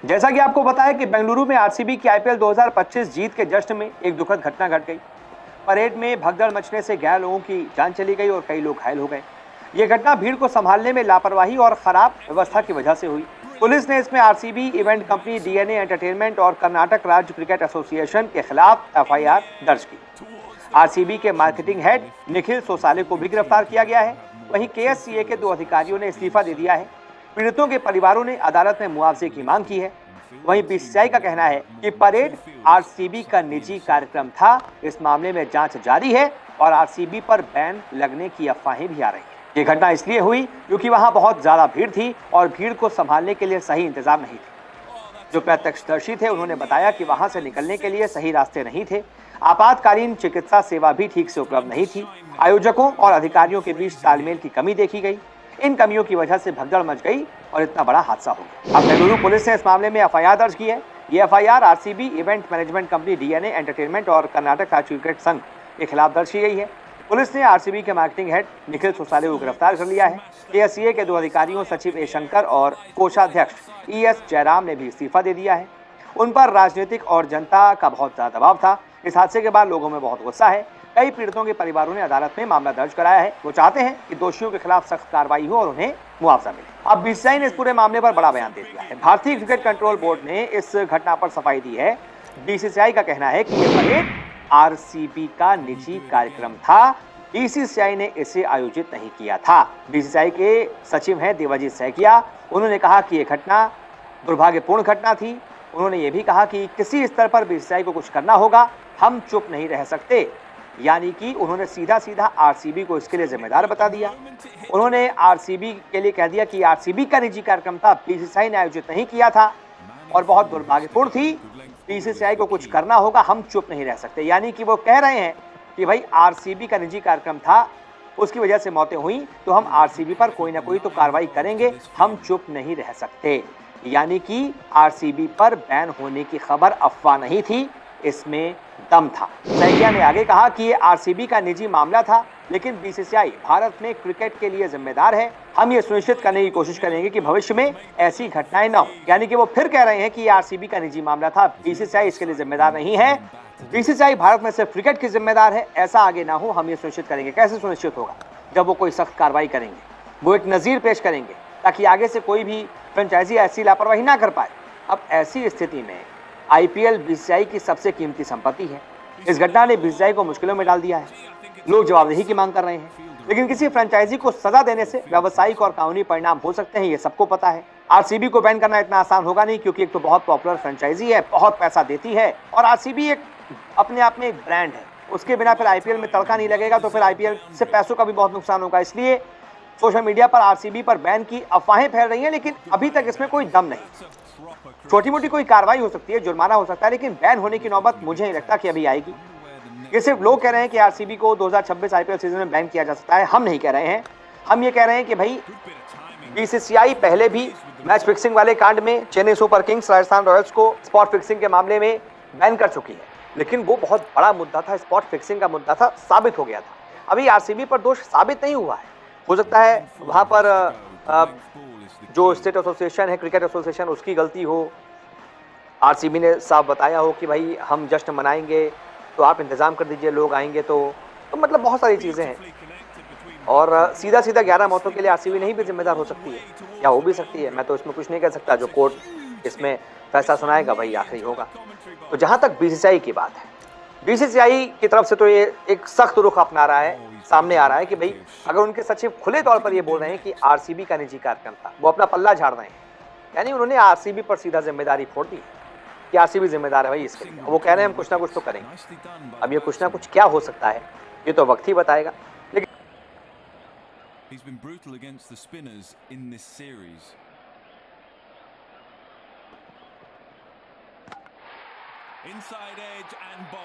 जैसा कि आपको बताया कि बेंगलुरु में आरसीबी की आईपीएल 2025 जीत के जश्न में एक दुखद घटना घट गई। परेड में भगदड़ मचने से 11 लोगों की जान चली गई और कई लोग घायल हो गए। ये घटना भीड़ को संभालने में लापरवाही और खराब व्यवस्था की वजह से हुई। पुलिस ने इसमें RCB event company, DNA entertainment और कर्नाटक राज्य क्रिकेट एसोसिएशन के खिलाफ एफआईआर दर्ज की। आरसीबी के मार्केटिंग हेड निखिल सोसाले को भी गिरफ्तार किया गया है। वहीं केएससीए के 2 अधिकारियों ने इस्तीफा दे दिया है। पीड़ितों के परिवारों ने अदालत में मुआवजे की मांग की है। वहीं बीसीसीआई का कहना है कि परेड आरसीबी का निजी कार्यक्रम था। इस मामले में जांच जारी है और आरसीबी पर बैन लगने की अफवाहें भी आ रही हैं। ये घटना इसलिए हुई क्योंकि वहां बहुत ज्यादा भीड़ थी और भीड़ को संभालने के लिए सही इंतजाम नहीं थे। जो प्रत्यक्षदर्शी थे उन्होंने बताया कि वहां से निकलने के लिए सही रास्ते नहीं थे। आपातकालीन चिकित्सा सेवा भी ठीक से उपलब्ध नहीं थी। आयोजकों और अधिकारियों के बीच तालमेल की कमी देखी गई। इन कमियों की वजह से भगदड़ मच गई और इतना बड़ा हादसा हो गया। अब बेंगलुरु पुलिस ने इस मामले में एफआईआर दर्ज की है। ये FIR RCB event management company, DNA entertainment और कर्नाटक राज्य क्रिकेट संघ के खिलाफ दर्ज की गई है। पुलिस ने आरसीबी के मार्केटिंग हेड निखिल सोसाले को गिरफ्तार कर लिया है। केएससीए के 2 अधिकारियों सचिव ए शंकर और कोषाध्यक्ष ईएस जयराम ने भी इस्तीफा दे दिया है। उन पर राजनीतिक और जनता का बहुत ज्यादा दबाव था। इस हादसे के बाद लोगों में बहुत गुस्सा है। कई पीड़ितों के परिवारों ने अदालत में मामला दर्ज कराया है। वो चाहते हैं कि दोषियों के खिलाफ सख्त कार्रवाई हो और उन्हें मुआवजा मिले। अब बीसीसीआई ने इस पूरे मामले पर बड़ा बयान दे दिया है। भारतीय क्रिकेट कंट्रोल बोर्ड ने इस घटना पर सफाई दी है। बीसीसीआई का कहना है कि यह परेड आरसीबी का निजी कार्यक्रम था। बीसीसीआई ने इसे आयोजित नहीं किया था। बीसीसीआई के सचिव हैं देवाजीत सैकिया। उन्होंने कहा कि यह घटना दुर्भाग्यपूर्ण घटना थी। उन्होंने ये भी कहा कि किसी स्तर पर बीसीसीआई को कुछ करना होगा, हम चुप नहीं रह सकते। यानी कि उन्होंने सीधा सीधा आरसीबी को इसके लिए जिम्मेदार बता दिया। उन्होंने आरसीबी के लिए कह दिया कि आरसीबी का निजी कार्यक्रम था, बीसीसीआई ने आयोजित नहीं किया था और बहुत दुर्भाग्यपूर्ण थी। बीसीसीआई को कुछ करना होगा, हम चुप नहीं रह सकते। यानी कि वो कह रहे हैं कि भाई आरसीबी का निजी कार्यक्रम था, उसकी वजह से मौतें हुई, तो हम आरसीबी पर कोई ना कोई तो कार्रवाई करेंगे, हम चुप नहीं रह सकते। यानी कि आरसीबी पर बैन होने की खबर अफवाह नहीं थी, इसमें दम था। सैकिया ने आगे कहा कि ये आरसीबी का निजी मामला था, लेकिन बीसीसीआई भारत में क्रिकेट के लिए जिम्मेदार है। हम ये सुनिश्चित करने की कोशिश करेंगे कि भविष्य में ऐसी घटनाएं ना हो। यानी कि वो फिर कह रहे हैं कि ये आरसीबी का निजी मामला था, बीसीसीआई इसके लिए जिम्मेदार नहीं है। बीसीसीआई भारत में सिर्फ क्रिकेट की जिम्मेदार है, ऐसा आगे ना हो, हम ये सुनिश्चित करेंगे। कैसे सुनिश्चित होगा? जब वो कोई सख्त कार्रवाई करेंगे, वो एक नज़ीर पेश करेंगे, ताकि आगे से कोई भी फ्रेंचाइजी ऐसी लापरवाही ना कर पाए। अब ऐसी स्थिति में आईपीएल बीसीसीआई की सबसे कीमती संपत्ति है। इस घटना ने बीसीसीआई को मुश्किलों में डाल दिया है। लोग जवाबदेही की मांग कर रहे हैं, लेकिन किसी फ्रेंचाइजी को सजा देने से व्यावसायिक और कानूनी परिणाम हो सकते हैं, ये सबको पता है। आरसीबी को बैन करना इतना आसान होगा नहीं, क्योंकि एक तो बहुत पॉपुलर फ्रेंचाइजी है, बहुत पैसा देती है, और आरसीबी एक अपने आप में एक ब्रांड है। उसके बिना फिर आईपीएल में तड़का नहीं लगेगा, तो फिर आईपीएल से पैसों का भी बहुत नुकसान होगा। इसलिए सोशल मीडिया पर आरसीबी पर बैन की अफवाहें फैल रही हैं, लेकिन अभी तक इसमें कोई दम नहीं। छोटी मोटी कोई कार्रवाई हो सकती है, जुर्माना हो सकता है, लेकिन बैन होने की नौबत मुझे नहीं लगता कि अभी आएगी। ये सिर्फ लोग कह रहे हैं कि आरसीबी को 2026 आईपीएल सीजन में बैन किया जा सकता है, हम नहीं कह रहे हैं। हम ये कह रहे हैं कि भाई बीसीसीआई पहले भी मैच फिक्सिंग वाले कांड में Chennai super Kings, Rajasthan Royals को स्पॉट फिक्सिंग के मामले में बैन कर चुकी है, लेकिन वो बहुत बड़ा मुद्दा था, स्पॉट फिक्सिंग का मुद्दा था, साबित हो गया था। अभी आरसीबी पर दोष साबित नहीं हुआ है। हो सकता है वहां पर जो स्टेट एसोसिएशन है, क्रिकेट एसोसिएशन, उसकी गलती हो। आरसीबी ने साफ बताया हो कि भाई हम जश्न मनाएंगे, तो आप इंतज़ाम कर दीजिए, लोग आएंगे तो मतलब बहुत सारी चीज़ें हैं। और सीधा सीधा 11 मौतों के लिए आरसीबी नहीं भी जिम्मेदार हो सकती है, या हो भी सकती है। मैं तो इसमें कुछ नहीं कह सकता, जो कोर्ट इसमें फैसला सुनाएगा वही आखिरी होगा। तो जहाँ तक बीसीसीआई की बात है, बीसीसीआई की तरफ से तो ये एक सख्त रुख अपना रहा है, सामने आ रहा है कि भाई अगर उनके सचिव खुले तौर पर ये बोल रहे हैं कि आरसीबी का निजी कार्यक्रम था, वो अपना पल्ला झाड़ रहे हैं, यानी उन्होंने आरसीबी पर सीधा जिम्मेदारी फोड़ दी कि आरसीबी जिम्मेदार है भाई इसके लिए। वो कह रहे हैं हम कुछ ना कुछ तो करेंगे। अब ये कुछ ना कुछ क्या हो सकता है, ये तो वक्त ही बताएगा। लेकिन He's been brutal against the spinners in this series. Inside edge and ball.